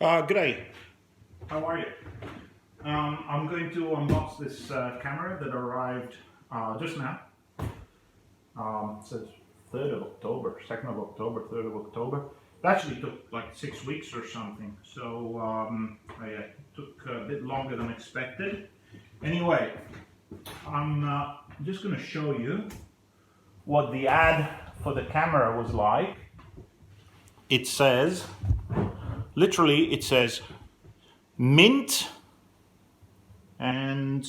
G'day, how are you? I'm going to unbox this camera that arrived just now. It says 3rd of October, 2nd of October, 3rd of October. It actually took like 6 weeks or something, so it took a bit longer than expected. Anyway, I'm just going to show you what the ad for the camera was like. It says, literally it says mint and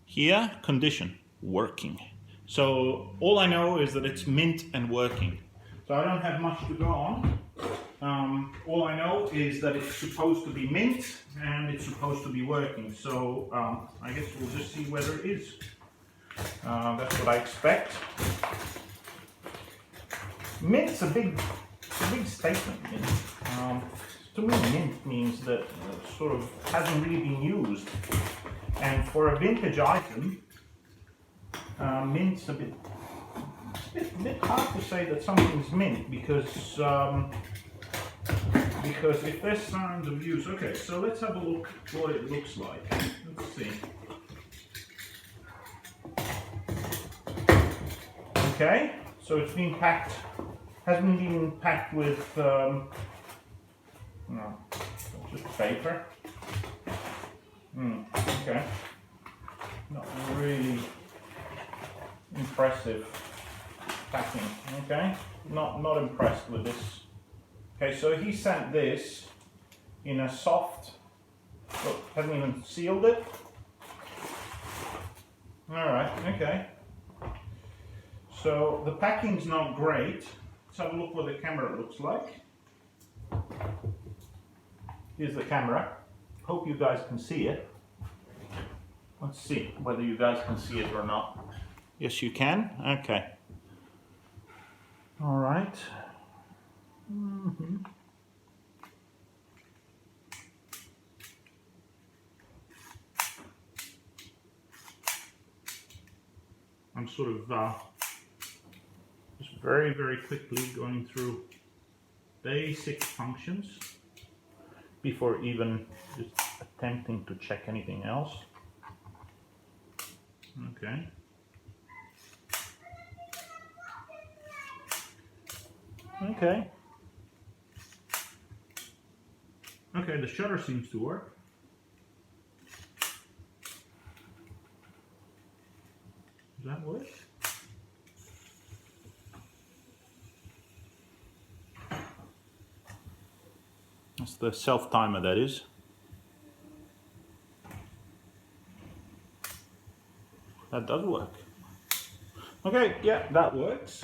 here condition working. So all I know is that it's mint and working. So I don't have much to go on. All I know is that it's supposed to be mint and it's supposed to be working. So I guess we'll just see whether it is. That's what I expect. Mint's a big statement. Mint. To me, mint means that it sort of hasn't really been used. And for a vintage item, mint's a bit hard to say that something's mint because if there's signs of use. Okay, so let's have a look what it looks like. Let's see. Okay, so it's been packed. Hasn't been packed with no, just paper. Okay, not really impressive packing. Okay, not impressed with this. Okay, so he sent this in a soft. Look, hasn't even sealed it. All right. Okay. So the packing's not great. Let's have a look what the camera looks like. Here's the camera. Hope you guys can see it. Let's see whether you guys can see it or not. Yes, you can. Okay. All right. I'm sort of just very quickly going through basic functions before even just attempting to check anything else. Okay. Okay. Okay, the shutter seems to work. Does that work? That's the self-timer, that is. That does work. Okay, yeah, that works.